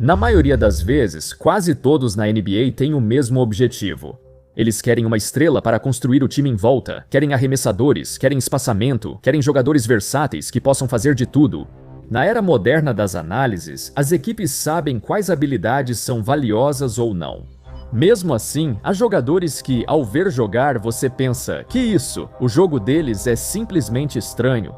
Na maioria das vezes, quase todos na NBA têm o mesmo objetivo. Eles querem uma estrela para construir o time em volta, querem arremessadores, querem espaçamento, querem jogadores versáteis que possam fazer de tudo. Na era moderna das análises, as equipes sabem quais habilidades são valiosas ou não. Mesmo assim, há jogadores que, ao ver jogar, você pensa, que isso? O jogo deles é simplesmente estranho.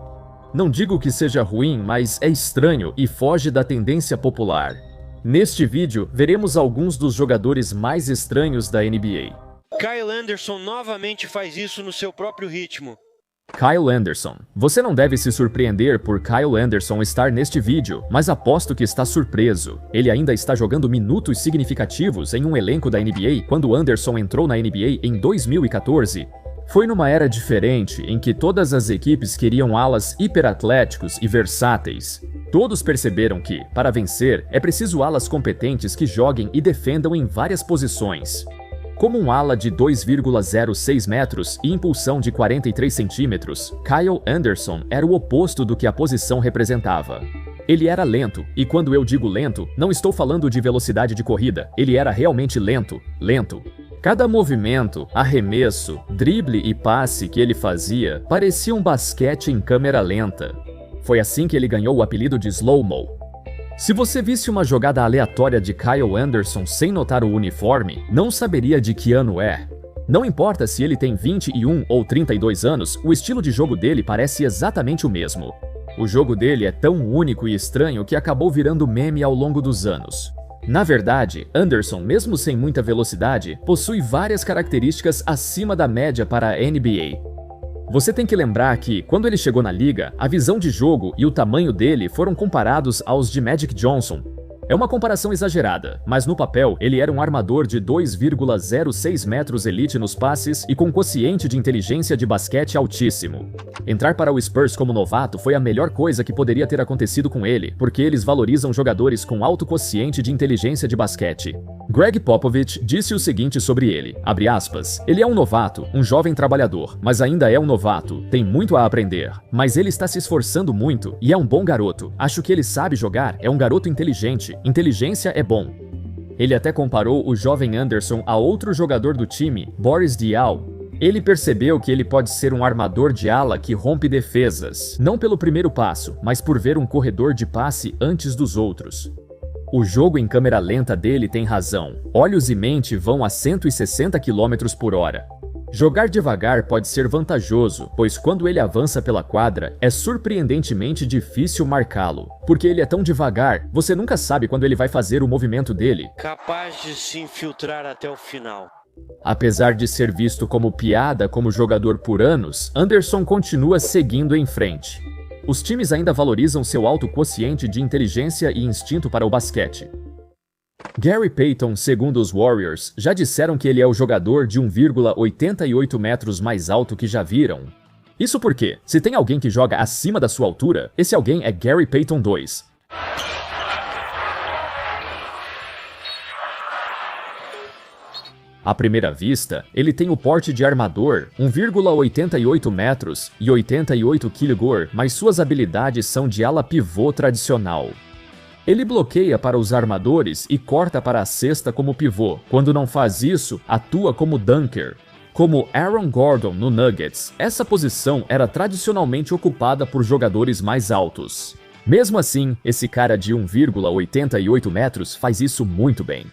Não digo que seja ruim, mas é estranho e foge da tendência popular. Neste vídeo, veremos alguns dos jogadores mais estranhos da NBA. Kyle Anderson novamente faz isso no seu próprio ritmo. Kyle Anderson. Você não deve se surpreender por Kyle Anderson estar neste vídeo, mas aposto que está surpreso. Ele ainda está jogando minutos significativos em um elenco da NBA quando Anderson entrou na NBA em 2014. Foi numa era diferente, em que todas as equipes queriam alas hiperatléticos e versáteis. Todos perceberam que, para vencer, é preciso alas competentes que joguem e defendam em várias posições. Como um ala de 2,06 metros e impulsão de 43 centímetros, Kyle Anderson era o oposto do que a posição representava. Ele era lento, e quando eu digo lento, não estou falando de velocidade de corrida, ele era realmente lento. Cada movimento, arremesso, drible e passe que ele fazia parecia um basquete em câmera lenta. Foi assim que ele ganhou o apelido de Slow-Mo. Se você visse uma jogada aleatória de Kyle Anderson sem notar o uniforme, não saberia de que ano é. Não importa se ele tem 21 ou 32 anos, o estilo de jogo dele parece exatamente o mesmo. O jogo dele é tão único e estranho que acabou virando meme ao longo dos anos. Na verdade, Anderson, mesmo sem muita velocidade, possui várias características acima da média para a NBA. Você tem que lembrar que, quando ele chegou na liga, a visão de jogo e o tamanho dele foram comparados aos de Magic Johnson. É uma comparação exagerada, mas no papel ele era um armador de 2,06 metros elite nos passes e com quociente de inteligência de basquete altíssimo. Entrar para o Spurs como novato foi a melhor coisa que poderia ter acontecido com ele, porque eles valorizam jogadores com alto quociente de inteligência de basquete. Greg Popovich disse o seguinte sobre ele, abre aspas, ele é um novato, um jovem trabalhador, mas ainda é um novato, tem muito a aprender, mas ele está se esforçando muito e é um bom garoto, acho que ele sabe jogar, é um garoto inteligente, inteligência é bom. Ele até comparou o jovem Anderson a outro jogador do time, Boris Diaw. Ele percebeu que ele pode ser um armador de ala que rompe defesas, não pelo primeiro passo, mas por ver um corredor de passe antes dos outros. O jogo em câmera lenta dele tem razão. Olhos e mente vão a 160 km por hora. Jogar devagar pode ser vantajoso, pois quando ele avança pela quadra, é surpreendentemente difícil marcá-lo. Porque ele é tão devagar, você nunca sabe quando ele vai fazer o movimento dele. Capaz de se infiltrar até o final. Apesar de ser visto como piada como jogador por anos, Anderson continua seguindo em frente. Os times ainda valorizam seu alto quociente de inteligência e instinto para o basquete. Gary Payton, segundo os Warriors, já disseram que ele é o jogador de 1,88 metros mais alto que já viram. Isso porque, se tem alguém que joga acima da sua altura, esse alguém é Gary Payton II. À primeira vista, ele tem o porte de armador, 1,88 metros e 88 kg, mas suas habilidades são de ala pivô tradicional. Ele bloqueia para os armadores e corta para a cesta como pivô. Quando não faz isso, atua como dunker. Como Aaron Gordon no Nuggets, essa posição era tradicionalmente ocupada por jogadores mais altos. Mesmo assim, esse cara de 1,88 metros faz isso muito bem.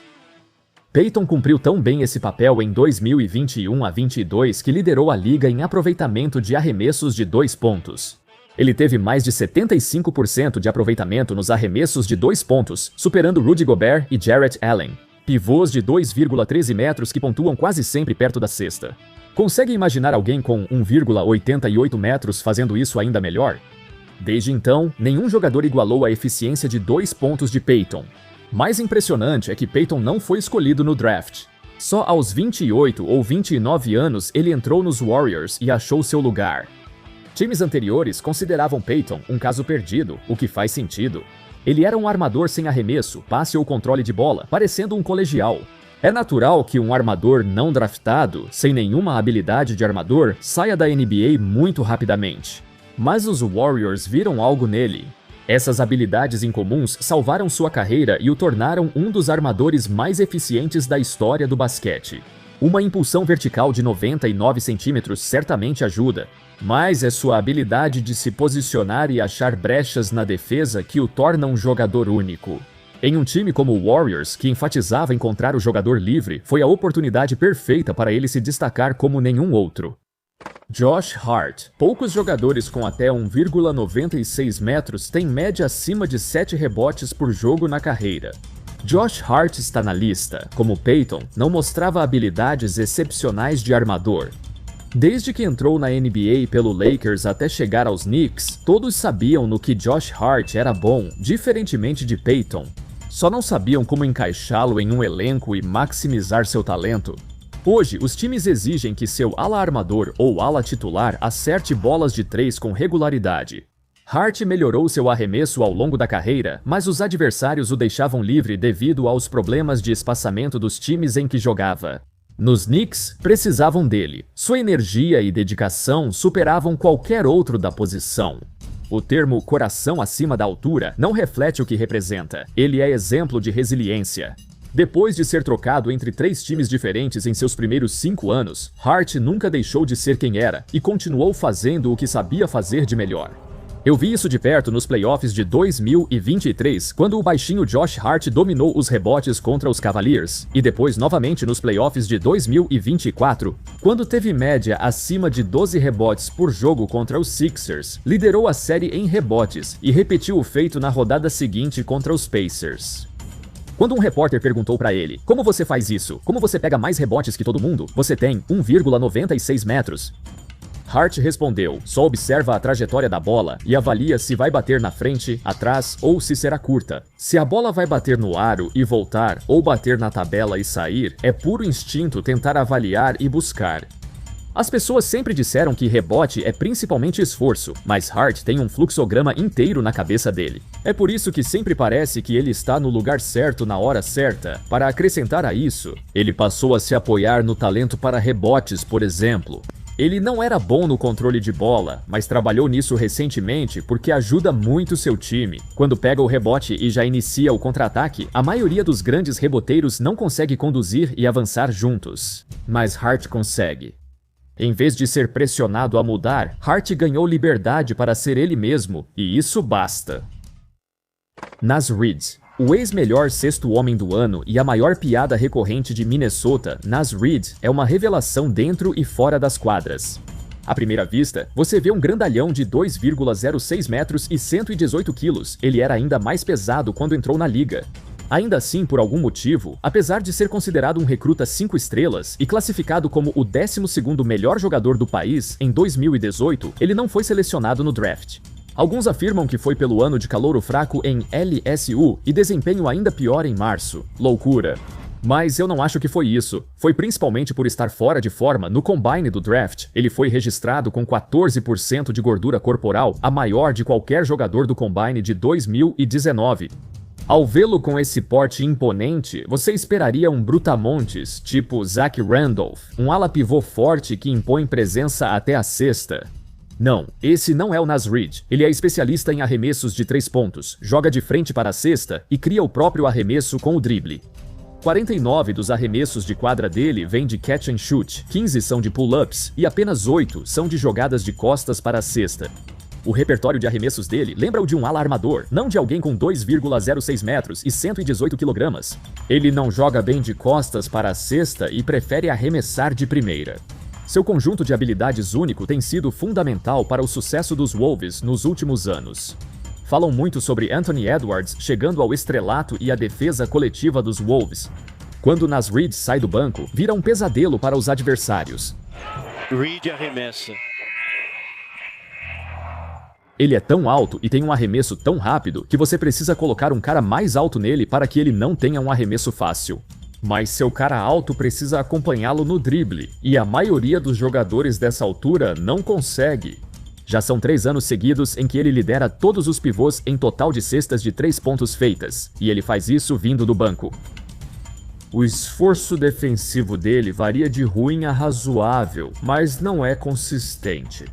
Payton cumpriu tão bem esse papel em 2021 a 22 que liderou a liga em aproveitamento de arremessos de 2 pontos. Ele teve mais de 75% de aproveitamento nos arremessos de 2 pontos, superando Rudy Gobert e Jarrett Allen, pivôs de 2,13 metros que pontuam quase sempre perto da cesta. Consegue imaginar alguém com 1,88 metros fazendo isso ainda melhor? Desde então, nenhum jogador igualou a eficiência de 2 pontos de Payton. Mais impressionante é que Payton não foi escolhido no draft. Só aos 28 ou 29 anos ele entrou nos Warriors e achou seu lugar. Times anteriores consideravam Payton um caso perdido, o que faz sentido. Ele era um armador sem arremesso, passe ou controle de bola, parecendo um colegial. É natural que um armador não draftado, sem nenhuma habilidade de armador, saia da NBA muito rapidamente. Mas os Warriors viram algo nele. Essas habilidades incomuns salvaram sua carreira e o tornaram um dos armadores mais eficientes da história do basquete. Uma impulsão vertical de 99 centímetros certamente ajuda, mas é sua habilidade de se posicionar e achar brechas na defesa que o torna um jogador único. Em um time como o Warriors, que enfatizava encontrar o jogador livre, foi a oportunidade perfeita para ele se destacar como nenhum outro. Josh Hart. Poucos jogadores com até 1,96 metros têm média acima de 7 rebotes por jogo na carreira. Josh Hart está na lista. Como Peyton, não mostrava habilidades excepcionais de armador. Desde que entrou na NBA pelo Lakers até chegar aos Knicks, todos sabiam no que Josh Hart era bom, diferentemente de Peyton. Só não sabiam como encaixá-lo em um elenco e maximizar seu talento. Hoje, os times exigem que seu ala armador ou ala titular acerte bolas de 3 com regularidade. Hart melhorou seu arremesso ao longo da carreira, mas os adversários o deixavam livre devido aos problemas de espaçamento dos times em que jogava. Nos Knicks, precisavam dele. Sua energia e dedicação superavam qualquer outro da posição. O termo coração acima da altura não reflete o que representa. Ele é exemplo de resiliência. Depois de ser trocado entre 3 times diferentes em seus primeiros 5 anos, Hart nunca deixou de ser quem era e continuou fazendo o que sabia fazer de melhor. Eu vi isso de perto nos playoffs de 2023, quando o baixinho Josh Hart dominou os rebotes contra os Cavaliers, e depois novamente nos playoffs de 2024, quando teve média acima de 12 rebotes por jogo contra os Sixers, liderou a série em rebotes e repetiu o feito na rodada seguinte contra os Pacers. Quando um repórter perguntou para ele, como você faz isso? Como você pega mais rebotes que todo mundo? Você tem 1,96 metros. Hart respondeu, só observa a trajetória da bola e avalia se vai bater na frente, atrás ou se será curta. Se a bola vai bater no aro e voltar ou bater na tabela e sair, é puro instinto tentar avaliar e buscar. As pessoas sempre disseram que rebote é principalmente esforço, mas Hart tem um fluxograma inteiro na cabeça dele. É por isso que sempre parece que ele está no lugar certo na hora certa. Para acrescentar a isso, ele passou a se apoiar no talento para rebotes, por exemplo. Ele não era bom no controle de bola, mas trabalhou nisso recentemente porque ajuda muito seu time. Quando pega o rebote e já inicia o contra-ataque, a maioria dos grandes reboteiros não consegue conduzir e avançar juntos. Mas Hart consegue. Em vez de ser pressionado a mudar, Hart ganhou liberdade para ser ele mesmo, e isso basta. Naz Reid. O ex-melhor sexto homem do ano e a maior piada recorrente de Minnesota, Naz Reid é uma revelação dentro e fora das quadras. À primeira vista, você vê um grandalhão de 2,06 metros e 118 quilos. Ele era ainda mais pesado quando entrou na liga. Ainda assim, por algum motivo, apesar de ser considerado um recruta 5 estrelas e classificado como o 12º melhor jogador do país em 2018, ele não foi selecionado no draft. Alguns afirmam que foi pelo ano de calouro fraco em LSU e desempenho ainda pior em março. Loucura. Mas eu não acho que foi isso. Foi principalmente por estar fora de forma no combine do draft. Ele foi registrado com 14% de gordura corporal, a maior de qualquer jogador do combine de 2019. Ao vê-lo com esse porte imponente, você esperaria um brutamontes, tipo Zach Randolph, um ala pivô forte que impõe presença até a cesta. Não, esse não é o Naz Reid. Ele é especialista em arremessos de 3 pontos, joga de frente para a cesta e cria o próprio arremesso com o drible. 49 dos arremessos de quadra dele vêm de catch and shoot, 15 são de pull-ups e apenas 8 são de jogadas de costas para a cesta. O repertório de arremessos dele lembra o de um ala armador, não de alguém com 2,06 metros e 118 kg. Ele não joga bem de costas para a cesta e prefere arremessar de primeira. Seu conjunto de habilidades único tem sido fundamental para o sucesso dos Wolves nos últimos anos. Falam muito sobre Anthony Edwards chegando ao estrelato e a defesa coletiva dos Wolves. Quando Naz Reid sai do banco, vira um pesadelo para os adversários. Reid arremessa. Ele é tão alto e tem um arremesso tão rápido que você precisa colocar um cara mais alto nele para que ele não tenha um arremesso fácil. Mas seu cara alto precisa acompanhá-lo no drible, e a maioria dos jogadores dessa altura não consegue. Já são 3 anos seguidos em que ele lidera todos os pivôs em total de cestas de 3 pontos feitas, e ele faz isso vindo do banco. O esforço defensivo dele varia de ruim a razoável, mas não é consistente.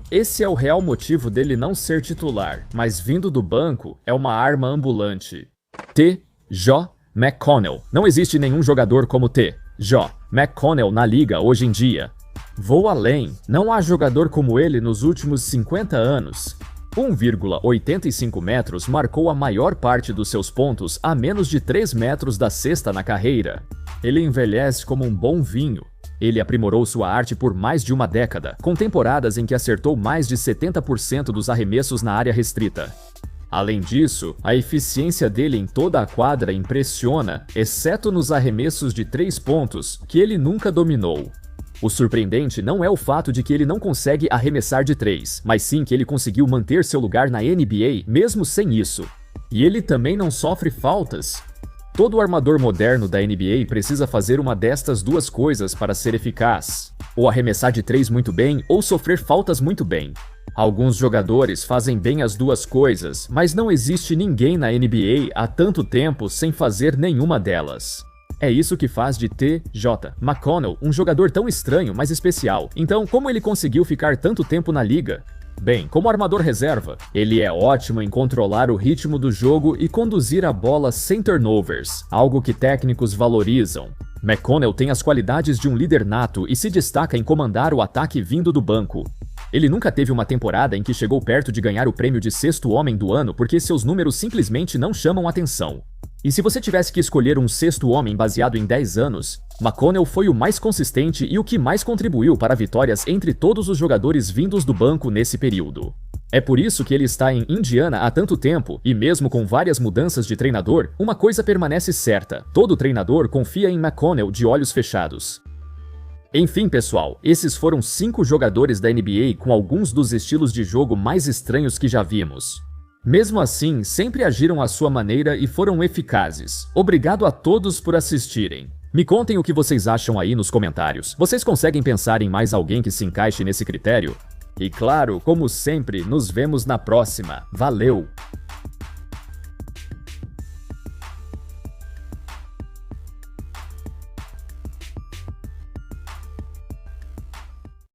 Esse é o real motivo dele não ser titular, mas vindo do banco é uma arma ambulante. T. J. McConnell. Não existe nenhum jogador como T. J. McConnell na liga hoje em dia. Vou além, não há jogador como ele nos últimos 50 anos. 1,85 metros marcou a maior parte dos seus pontos a menos de 3 metros da cesta na carreira. Ele envelhece como um bom vinho. Ele aprimorou sua arte por mais de uma década, com temporadas em que acertou mais de 70% dos arremessos na área restrita. Além disso, a eficiência dele em toda a quadra impressiona, exceto nos arremessos de 3 pontos, que ele nunca dominou. O surpreendente não é o fato de que ele não consegue arremessar de 3, mas sim que ele conseguiu manter seu lugar na NBA mesmo sem isso. E ele também não sofre faltas. Todo armador moderno da NBA precisa fazer uma destas duas coisas para ser eficaz: ou arremessar de 3 muito bem, ou sofrer faltas muito bem. Alguns jogadores fazem bem as duas coisas, mas não existe ninguém na NBA há tanto tempo sem fazer nenhuma delas. É isso que faz de T.J. McConnell um jogador tão estranho, mas especial. Então, como ele conseguiu ficar tanto tempo na liga? Bem, como armador reserva, ele é ótimo em controlar o ritmo do jogo e conduzir a bola sem turnovers, algo que técnicos valorizam. McConnell tem as qualidades de um líder nato e se destaca em comandar o ataque vindo do banco. Ele nunca teve uma temporada em que chegou perto de ganhar o prêmio de sexto homem do ano porque seus números simplesmente não chamam atenção. E se você tivesse que escolher um sexto homem baseado em 10 anos, McConnell foi o mais consistente e o que mais contribuiu para vitórias entre todos os jogadores vindos do banco nesse período. É por isso que ele está em Indiana há tanto tempo, e mesmo com várias mudanças de treinador, uma coisa permanece certa: todo treinador confia em McConnell de olhos fechados. Enfim, pessoal, esses foram 5 jogadores da NBA com alguns dos estilos de jogo mais estranhos que já vimos. Mesmo assim, sempre agiram à sua maneira e foram eficazes. Obrigado a todos por assistirem. Me contem o que vocês acham aí nos comentários. Vocês conseguem pensar em mais alguém que se encaixe nesse critério? E claro, como sempre, nos vemos na próxima. Valeu!